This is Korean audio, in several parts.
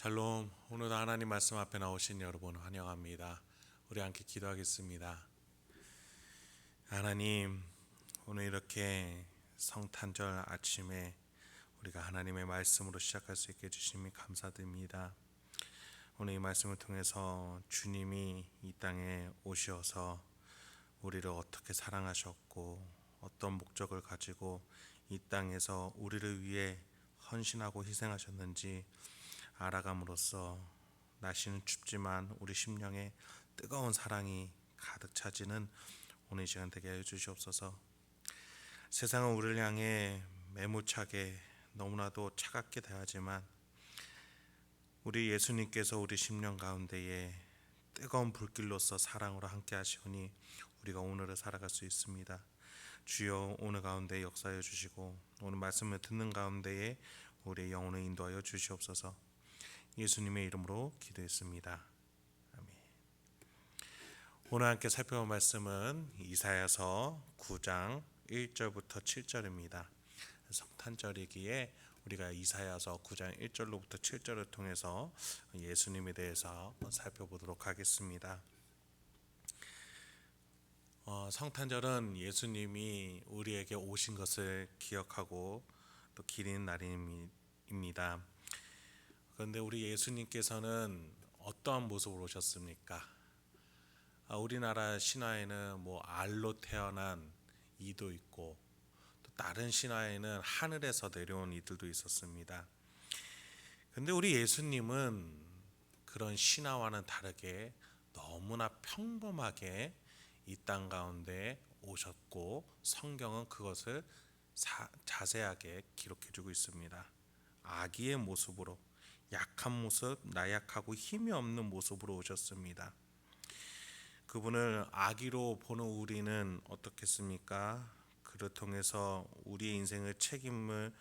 샬롬. 오늘도 하나님 말씀 앞에 나오신 여러분 환영합니다. 우리 함께 기도하겠습니다. 하나님, 오늘 이렇게 성탄절 아침에 우리가 하나님의 말씀으로 시작할 수 있게 해주심이 감사드립니다. 오늘 이 말씀을 통해서 주님이 이 땅에 오셔서 우리를 어떻게 사랑하셨고 어떤 목적을 가지고 이 땅에서 우리를 위해 헌신하고 희생하셨는지 알아감으로써 날씨는 춥지만 우리 심령에 뜨거운 사랑이 가득 차지는 오늘 이 시간 되게 해주시옵소서. 세상은 우리를 향해 매몰차게 너무나도 차갑게 대하지만 우리 예수님께서 우리 심령 가운데에 뜨거운 불길로서 사랑으로 함께 하시오니 우리가 오늘을 살아갈 수 있습니다. 주여, 오늘 가운데 역사해 주시고 오늘 말씀을 듣는 가운데에 우리의 영혼을 인도하여 주시옵소서. 예수님의 이름으로 기도했습니다. 아멘. 오늘 함께 살펴볼 말씀은 이사야서 9장 1절부터 7절입니다. 성탄절이기에 우리가 이사야서 9장 1절로부터 7절을 통해서 예수님에 대해서 살펴보도록 하겠습니다. 성탄절은 예수님이 우리에게 오신 것을 기억하고 또 기리는 날입니다. 그런데 우리 예수님께서는 어떠한 모습으로 오셨습니까? 우리나라 신화에는 알로 태어난 이도 있고 또 다른 신화에는 하늘에서 내려온 이들도 있었습니다. 그런데 우리 예수님은 그런 신화와는 다르게 너무나 평범하게 이 땅 가운데 오셨고 성경은 그것을 자세하게 기록해주고 있습니다. 아기의 모습으로, 약한 모습, 나약하고 힘이 없는 모습으로 오셨습니다. 그분을 아기로 보는 우리는 어떻겠습니까? 그를 통해서 우리의 인생의 책임을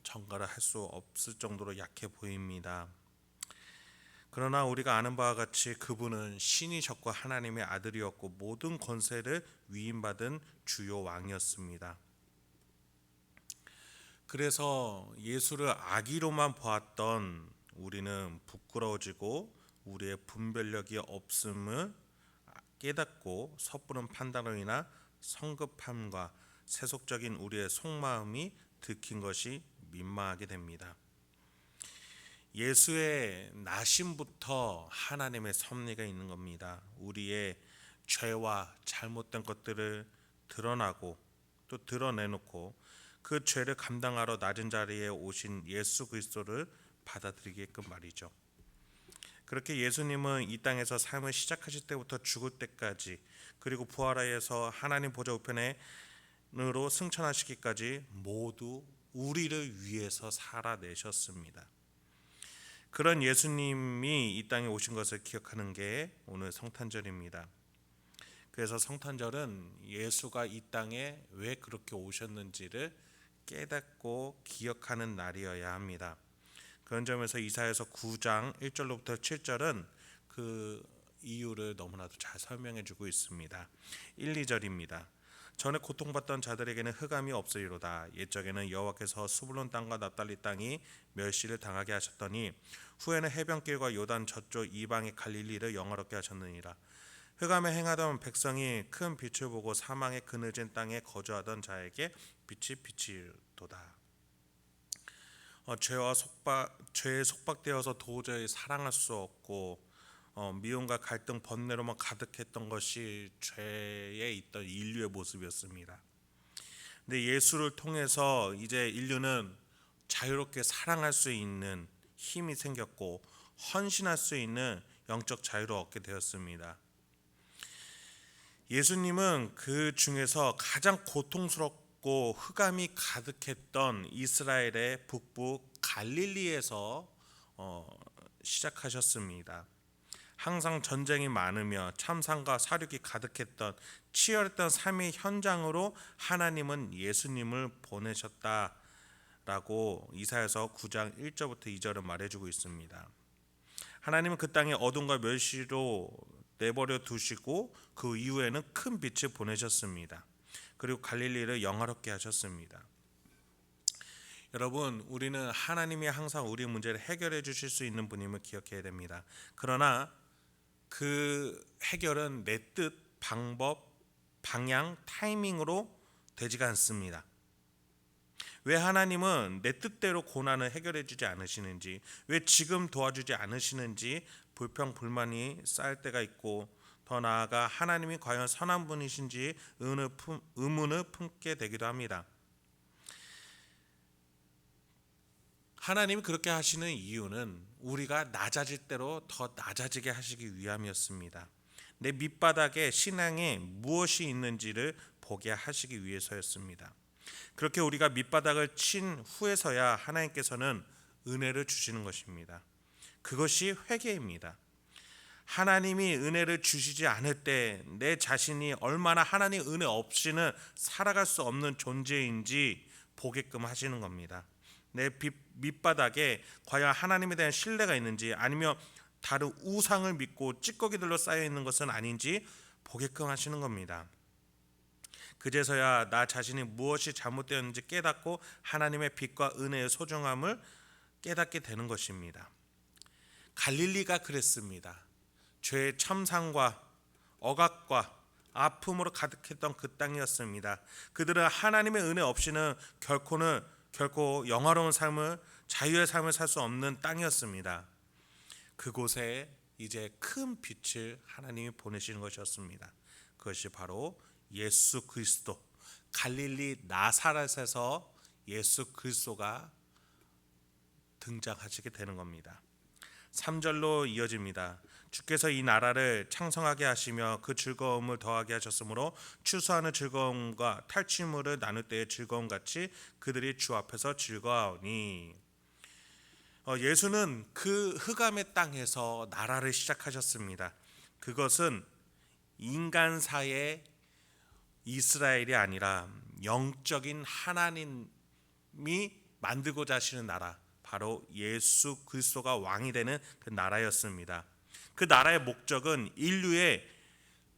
전가를 할 수 없을 정도로 약해 보입니다. 그러나 우리가 아는 바와 같이 그분은 신이셨고 하나님의 아들이었고 모든 권세를 위임받은 주요 왕이었습니다. 그래서 예수를 아기로만 보았던 우리는 부끄러워지고 우리의 분별력이 없음을 깨닫고 섣부른 판단으로 인한 성급함과 세속적인 우리의 속마음이 들킨 것이 민망하게 됩니다. 예수의 나심부터 하나님의 섭리가 있는 겁니다. 우리의 죄와 잘못된 것들을 드러나고 또 드러내놓고 그 죄를 감당하러 낮은 자리에 오신 예수 그리스도를 받아들이게끔 말이죠. 그렇게 예수님은 이 땅에서 삶을 시작하실 때부터 죽을 때까지 그리고 부활하여서 하나님 보좌 우편으로 승천하시기까지 모두 우리를 위해서 살아내셨습니다. 그런 예수님이 이 땅에 오신 것을 기억하는 게 오늘 성탄절입니다. 그래서 성탄절은 예수가 이 땅에 왜 그렇게 오셨는지를 깨닫고 기억하는 날이어야 합니다. 그런 점에서 이사야서 9장 1절로부터 7절은 그 이유를 너무나도 잘 설명해 주고 있습니다. 1, 2절입니다. 전에 고통받던 자들에게는 흑암이 없으리로다. 옛적에는 여호와께서 스불론 땅과 납달리 땅이 멸시를 당하게 하셨더니 후에는 해변길과 요단 저쪽 이방의 갈릴리를 영화롭게 하셨느니라. 흑암에 행하던 백성이 큰 빛을 보고 사망의 그늘진 땅에 거주하던 자에게 빛이 비치도다. 죄에 속박되어서 도저히 사랑할 수 없고 미움과 갈등, 번뇌로만 가득했던 것이 죄에 있던 인류의 모습이었습니다. 근데 예수를 통해서 이제 인류는 자유롭게 사랑할 수 있는 힘이 생겼고 헌신할 수 있는 영적 자유를 얻게 되었습니다. 예수님은 그 중에서 가장 고통스럽고 흑암이 가득했던 이스라엘의 북부 갈릴리에서 시작하셨습니다. 항상 전쟁이 많으며 참상과 사륙이 가득했던 치열했던 삶의 현장으로 하나님은 예수님을 보내셨다라고 이사야서 9장 1절부터 2절은 말해주고 있습니다. 하나님은 그 땅에 어둠과 멸시로 내버려 두시고 그 이후에는 큰 빛을 보내셨습니다. 그리고 갈릴리를 영화롭게 하셨습니다. 여러분, 우리는 하나님이 항상 우리 문제를 해결해 주실 수 있는 분임을 기억해야 됩니다. 그러나 그 해결은 내 뜻, 방법, 방향, 타이밍으로 되지가 않습니다. 왜 하나님은 내 뜻대로 고난을 해결해 주지 않으시는지, 왜 지금 도와주지 않으시는지 불평 불만이 쌓일 때가 있고, 더 나아가 하나님이 과연 선한 분이신지 의문을 품게 되기도 합니다. 하나님이 그렇게 하시는 이유는 우리가 낮아질 대로 더 낮아지게 하시기 위함이었습니다. 내 밑바닥에 신앙에 무엇이 있는지를 보게 하시기 위해서였습니다. 그렇게 우리가 밑바닥을 친 후에서야 하나님께서는 은혜를 주시는 것입니다. 그것이 회개입니다. 하나님이 은혜를 주시지 않을 때 내 자신이 얼마나 하나님 은혜 없이는 살아갈 수 없는 존재인지 보게끔 하시는 겁니다. 내 밑바닥에 과연 하나님에 대한 신뢰가 있는지, 아니면 다른 우상을 믿고 찌꺼기들로 쌓여 있는 것은 아닌지 보게끔 하시는 겁니다. 그제서야 나 자신이 무엇이 잘못되었는지 깨닫고 하나님의 빛과 은혜의 소중함을 깨닫게 되는 것입니다. 갈릴리가 그랬습니다. 죄의 참상과 억압과 아픔으로 가득했던 그 땅이었습니다. 그들은 하나님의 은혜 없이는 결코 영화로운 삶을, 자유의 삶을 살 수 없는 땅이었습니다. 그곳에 이제 큰 빛을 하나님이 보내시는 것이었습니다. 그것이 바로 예수 그리스도, 갈릴리 나사렛에서 예수 그리스도가 등장하시게 되는 겁니다. 3절로 이어집니다. 주께서 이 나라를 창성하게 하시며 그 즐거움을 더하게 하셨으므로 추수하는 즐거움과 탈취물을 나눌 때의 즐거움같이 그들이 주 앞에서 즐거워하오니. 예수는 그 흑암의 땅에서 나라를 시작하셨습니다. 그것은 인간사의 이스라엘이 아니라 영적인 하나님이 만들고자 하시는 나라, 바로 예수 그리스도가 왕이 되는 그 나라였습니다. 그 나라의 목적은 인류의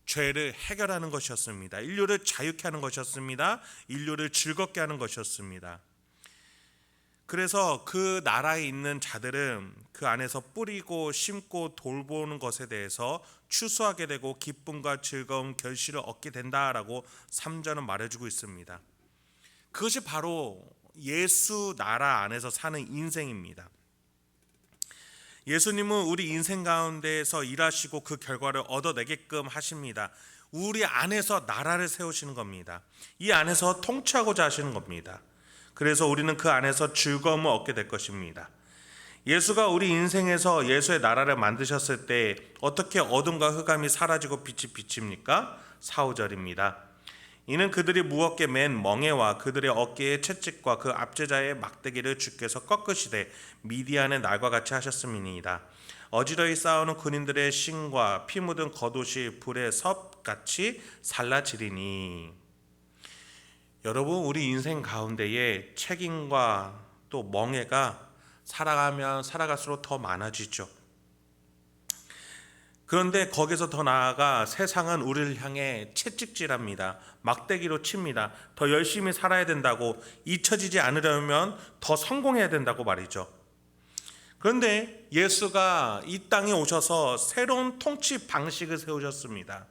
죄를 해결하는 것이었습니다. 인류를 자유케 하는 것이었습니다. 인류를 즐겁게 하는 것이었습니다. 그래서 그 나라에 있는 자들은 그 안에서 뿌리고 심고 돌보는 것에 대해서 추수하게 되고 기쁨과 즐거움, 결실을 얻게 된다라고 3절은 말해주고 있습니다. 그것이 바로 예수 나라 안에서 사는 인생입니다. 예수님은 우리 인생 가운데에서 일하시고 그 결과를 얻어내게끔 하십니다. 우리 안에서 나라를 세우시는 겁니다. 이 안에서 통치하고자 하시는 겁니다. 그래서 우리는 그 안에서 즐거움을 얻게 될 것입니다. 예수가 우리 인생에서 예수의 나라를 만드셨을 때 어떻게 어둠과 흑암이 사라지고 빛이 비칩니까? 4, 5절입니다. 이는 그들이 무겁게 맨 멍에와 그들의 어깨의 채찍과 그 압제자의 막대기를 주께서 꺾으시되 미디안의 날과 같이 하셨음이니이다. 어지러이 싸우는 군인들의 신과 피 묻은 겉옷이 불의 섭같이 살라지리니. 여러분, 우리 인생 가운데에 책임과 또 멍에가 살아가면 살아갈수록 더 많아지죠. 그런데 거기서 더 나아가 세상은 우리를 향해 채찍질합니다. 막대기로 칩니다. 더 열심히 살아야 된다고, 잊혀지지 않으려면 더 성공해야 된다고 말이죠. 그런데 예수가 이 땅에 오셔서 새로운 통치 방식을 세우셨습니다.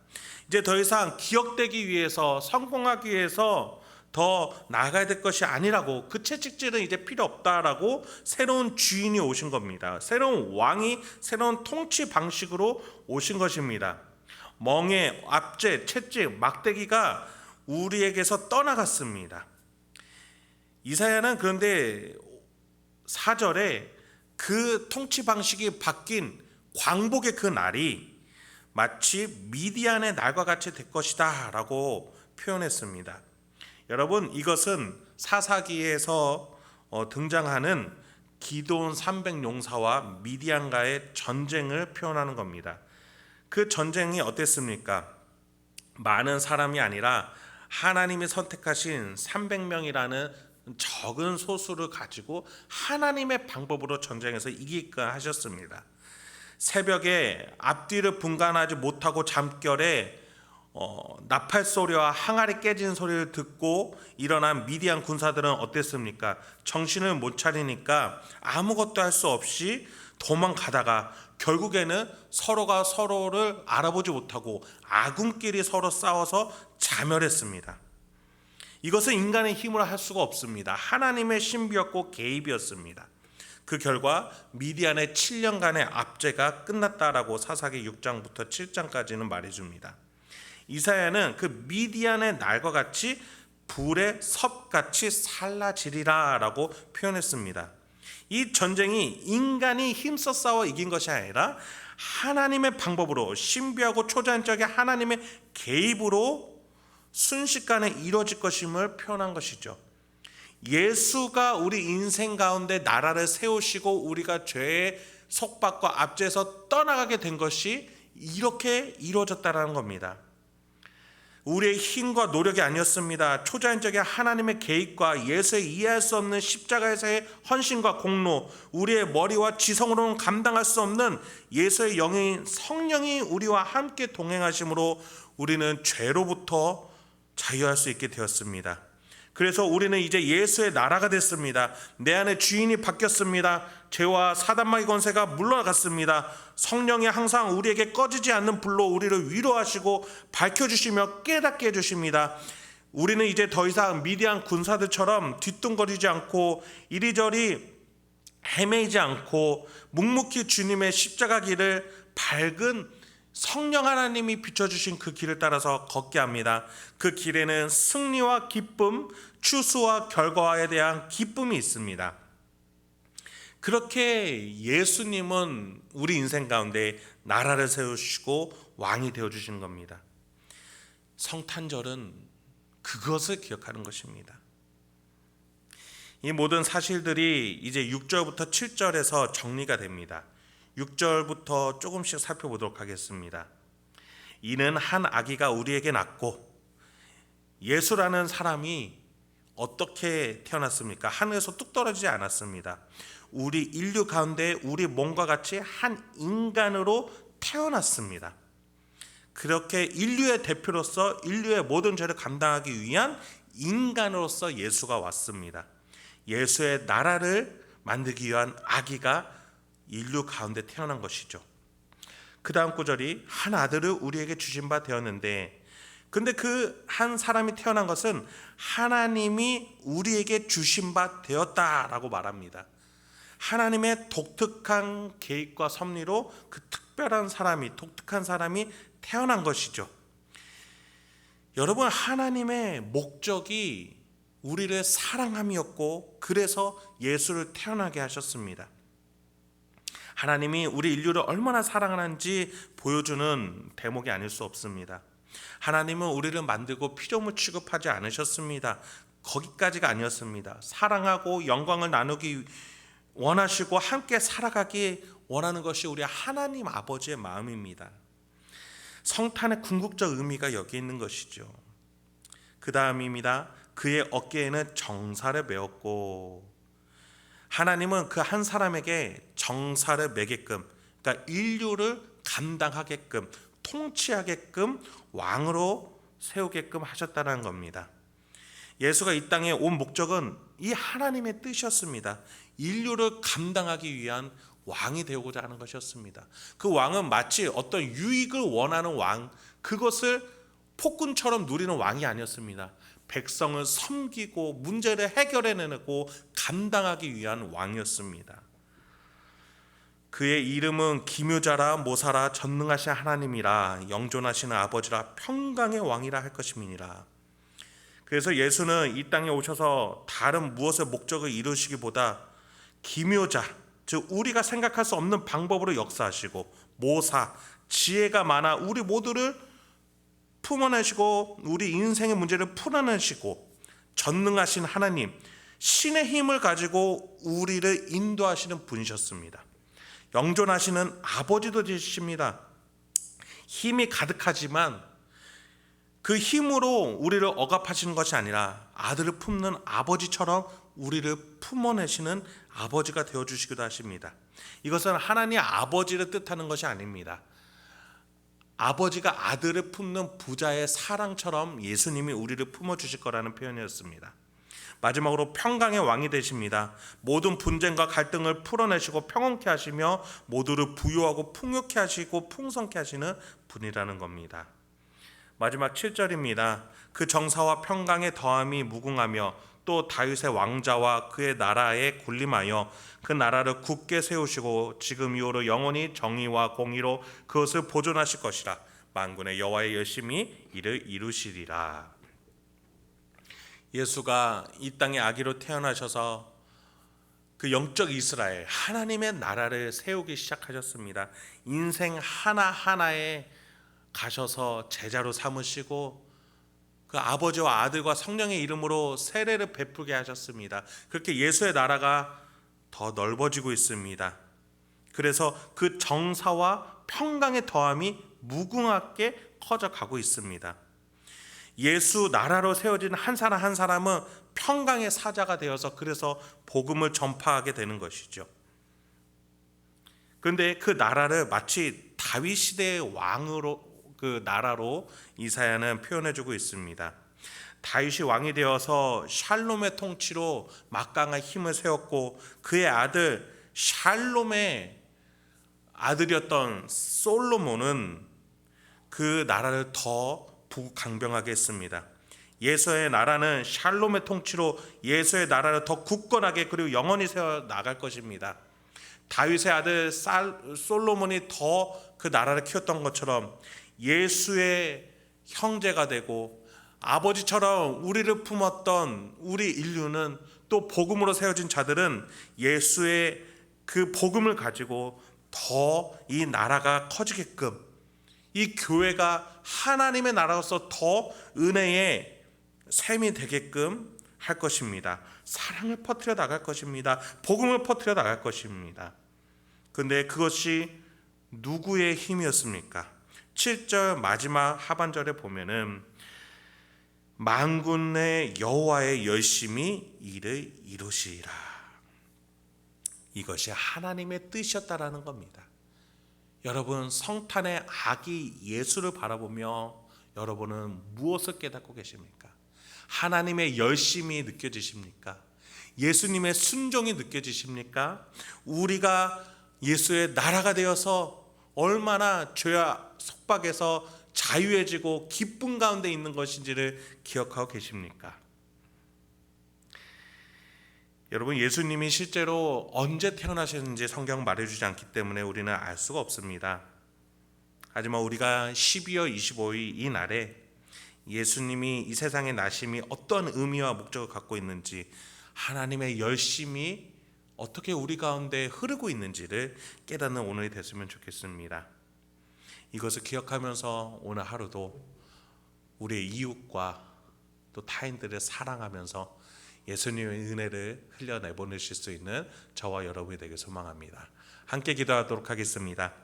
이제 더 이상 기억되기 위해서, 성공하기 위해서 더 나아가야 될 것이 아니라고, 그 채찍질은 이제 필요 없다라고 새로운 주인이 오신 겁니다. 새로운 왕이 새로운 통치 방식으로 오신 것입니다. 멍에, 압제, 채찍, 막대기가 우리에게서 떠나갔습니다. 이사야는 그런데 4절에 그 통치 방식이 바뀐 광복의 그 날이 마치 미디안의 날과 같이 될 것이다 라고 표현했습니다. 여러분, 이것은 사사기에서 등장하는 기드온 300용사와 미디안과의 전쟁을 표현하는 겁니다. 그 전쟁이 어땠습니까? 많은 사람이 아니라 하나님이 선택하신 300명이라는 적은 소수를 가지고 하나님의 방법으로 전쟁에서 이기게 하셨습니다. 새벽에 앞뒤를 분간하지 못하고 잠결에 나팔 소리와 항아리 깨지는 소리를 듣고 일어난 미디안 군사들은 어땠습니까? 정신을 못 차리니까 아무것도 할 수 없이 도망가다가 결국에는 서로가 서로를 알아보지 못하고 아군끼리 서로 싸워서 자멸했습니다. 이것은 인간의 힘으로 할 수가 없습니다. 하나님의 신비였고 개입이었습니다. 그 결과 미디안의 7년간의 압제가 끝났다라고 사사기 6장부터 7장까지는 말해줍니다. 이사야는 그 미디안의 날과 같이 불의 섭같이 살라지리라 라고 표현했습니다. 이 전쟁이 인간이 힘써 싸워 이긴 것이 아니라 하나님의 방법으로 신비하고 초자연적인 하나님의 개입으로 순식간에 이루어질 것임을 표현한 것이죠. 예수가 우리 인생 가운데 나라를 세우시고 우리가 죄의 속박과 압제에서 떠나가게 된 것이 이렇게 이루어졌다는 겁니다. 우리의 힘과 노력이 아니었습니다. 초자연적인 하나님의 개입과 예수의 이해할 수 없는 십자가에서의 헌신과 공로, 우리의 머리와 지성으로는 감당할 수 없는 예수의 영인 성령이 우리와 함께 동행하심으로 우리는 죄로부터 자유할 수 있게 되었습니다. 그래서 우리는 이제 예수의 나라가 됐습니다. 내 안에 주인이 바뀌었습니다. 죄와 사단마귀 권세가 물러갔습니다. 성령이 항상 우리에게 꺼지지 않는 불로 우리를 위로하시고 밝혀주시며 깨닫게 해주십니다. 우리는 이제 더 이상 미디안 군사들처럼 뒤뚱거리지 않고 이리저리 헤매이지 않고 묵묵히 주님의 십자가 길을 밝은 성령 하나님이 비춰주신 그 길을 따라서 걷게 합니다. 그 길에는 승리와 기쁨, 추수와 결과에 대한 기쁨이 있습니다. 그렇게 예수님은 우리 인생 가운데 나라를 세우시고 왕이 되어주신 겁니다. 성탄절은 그것을 기억하는 것입니다. 이 모든 사실들이 이제 6절부터 7절에서 정리가 됩니다. 6절부터 조금씩 살펴보도록 하겠습니다. 이는 한 아기가 우리에게 낳고, 예수라는 사람이 어떻게 태어났습니까? 하늘에서 뚝 떨어지지 않았습니다. 우리 인류 가운데 우리 몸과 같이 한 인간으로 태어났습니다. 그렇게 인류의 대표로서 인류의 모든 죄를 감당하기 위한 인간으로서 예수가 왔습니다. 예수의 나라를 만들기 위한 아기가 인류 가운데 태어난 것이죠. 그 다음 구절이 한 아들을 우리에게 주신 바 되었는데, 근데 그 한 사람이 태어난 것은 하나님이 우리에게 주신 바 되었다라고 말합니다. 하나님의 독특한 계획과 섭리로 그 특별한 사람이, 독특한 사람이 태어난 것이죠. 여러분, 하나님의 목적이 우리를 사랑함이었고, 그래서 예수를 태어나게 하셨습니다. 하나님이 우리 인류를 얼마나 사랑하는지 보여주는 대목이 아닐 수 없습니다. 하나님은 우리를 만들고 피조물 취급하지 않으셨습니다. 거기까지가 아니었습니다. 사랑하고 영광을 나누기 원하시고 함께 살아가기 원하는 것이 우리 하나님 아버지의 마음입니다. 성탄의 궁극적 의미가 여기 있는 것이죠. 그 다음입니다. 그의 어깨에는 정사를 메었고, 하나님은 그 한 사람에게 정사를 매게끔, 그러니까 인류를 감당하게끔, 통치하게끔, 왕으로 세우게끔 하셨다는 겁니다. 예수가 이 땅에 온 목적은 이 하나님의 뜻이었습니다. 인류를 감당하기 위한 왕이 되고자 하는 것이었습니다. 그 왕은 마치 어떤 유익을 원하는 왕, 그것을 폭군처럼 누리는 왕이 아니었습니다. 백성을 섬기고 문제를 해결해내고 감당하기 위한 왕이었습니다. 그의 이름은 기묘자라 모사라 전능하신 하나님이라 영존하시는 아버지라 평강의 왕이라 할 것임이니라. 그래서 예수는 이 땅에 오셔서 다른 무엇의 목적을 이루시기보다 기묘자, 즉 우리가 생각할 수 없는 방법으로 역사하시고, 모사, 지혜가 많아 우리 모두를 품어내시고 우리 인생의 문제를 풀어내시고, 전능하신 하나님, 신의 힘을 가지고 우리를 인도하시는 분이셨습니다. 영존하시는 아버지도 되십니다. 힘이 가득하지만 그 힘으로 우리를 억압하시는 것이 아니라 아들을 품는 아버지처럼 우리를 품어내시는 아버지가 되어주시기도 하십니다. 이것은 하나님 아버지를 뜻하는 것이 아닙니다. 아버지가 아들을 품는 부자의 사랑처럼 예수님이 우리를 품어주실 거라는 표현이었습니다. 마지막으로 평강의 왕이 되십니다. 모든 분쟁과 갈등을 풀어내시고 평온케 하시며 모두를 부유하고 풍요케 하시고 풍성케 하시는 분이라는 겁니다. 마지막 7절입니다. 그 정사와 평강의 더함이 무궁하며 또 다윗의 왕자와 그의 나라에 군림하여 그 나라를 굳게 세우시고 지금 이후로 영원히 정의와 공의로 그것을 보존하실 것이라. 만군의 여호와의 열심히 이를 이루시리라. 예수가 이 땅에 아기로 태어나셔서 그 영적 이스라엘 하나님의 나라를 세우기 시작하셨습니다. 인생 하나하나에 가셔서 제자로 삼으시고 그 아버지와 아들과 성령의 이름으로 세례를 베풀게 하셨습니다. 그렇게 예수의 나라가 더 넓어지고 있습니다. 그래서 그 정사와 평강의 더함이 무궁하게 커져가고 있습니다. 예수 나라로 세워진 한 사람 한 사람은 평강의 사자가 되어서 그래서 복음을 전파하게 되는 것이죠. 그런데 그 나라를 마치 다윗 시대의 왕으로 그 나라로 이사야는 표현해주고 있습니다. 다윗이 왕이 되어서 샬롬의 통치로 막강한 힘을 세웠고 그의 아들 샬롬의 아들이었던 솔로몬은 그 나라를 더 부강병하게 했습니다. 예수의 나라는 샬롬의 통치로 예수의 나라를 더 굳건하게 그리고 영원히 세워 나갈 것입니다. 다윗의 아들 솔로몬이 더 그 나라를 키웠던 것처럼 예수의 형제가 되고 아버지처럼 우리를 품었던 우리 인류는 또 복음으로 세워진 자들은 예수의 그 복음을 가지고 더 이 나라가 커지게끔 이 교회가 하나님의 나라로서 더 은혜의 셈이 되게끔 할 것입니다. 사랑을 퍼뜨려 나갈 것입니다. 복음을 퍼뜨려 나갈 것입니다. 그런데 그것이 누구의 힘이었습니까? 7절 마지막 하반절에 보면은 만군의 여호와의 열심히 일을 이루시리라. 이것이 하나님의 뜻이었다라는 겁니다. 여러분 성탄의 아기 예수를 바라보며 여러분은 무엇을 깨닫고 계십니까? 하나님의 열심이 느껴지십니까? 예수님의 순종이 느껴지십니까? 우리가 예수의 나라가 되어서 얼마나 죄와 속박에서 자유해지고 기쁨 가운데 있는 것인지를 기억하고 계십니까? 여러분 예수님이 실제로 언제 태어나셨는지 성경 말해주지 않기 때문에 우리는 알 수가 없습니다. 하지만 우리가 12월 25일 이 날에 예수님이 이 세상에 나심이 어떤 의미와 목적을 갖고 있는지 하나님의 열심이 어떻게 우리 가운데 흐르고 있는지를 깨닫는 오늘이 됐으면 좋겠습니다. 이것을 기억하면서 오늘 하루도 우리의 이웃과 또 타인들을 사랑하면서 예수님의 은혜를 흘려내보내실 수 있는 저와 여러분이 되길 소망합니다. 함께 기도하도록 하겠습니다.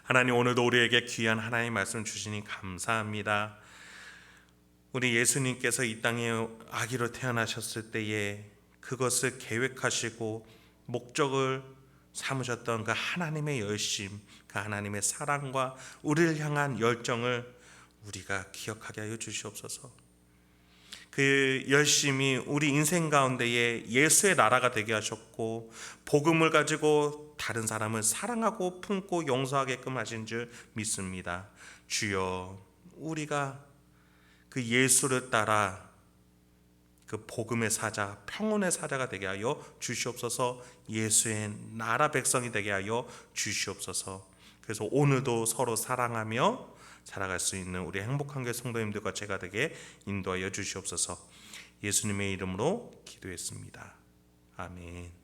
하나님 오늘도 우리에게 귀한 하나님의 말씀 주시니 감사합니다. 우리 예수님께서 이 땅에 아기로 태어나셨을 때에 그것을 계획하시고 목적을 삼으셨던 그 하나님의 열심, 그 하나님의 사랑과 우리를 향한 열정을 우리가 기억하게 하여 주시옵소서. 그 열심이 우리 인생 가운데에 예수의 나라가 되게 하셨고 복음을 가지고 다른 사람을 사랑하고 품고 용서하게끔 하신 줄 믿습니다. 주여 우리가 그 예수를 따라 그 복음의 사자, 평온의 사자가 되게 하여 주시옵소서. 예수의 나라 백성이 되게 하여 주시옵소서. 그래서 오늘도 서로 사랑하며 살아갈 수 있는 우리 행복한 교회 성도님들과 제가 되게 인도하여 주시옵소서. 예수님의 이름으로 기도했습니다. 아멘.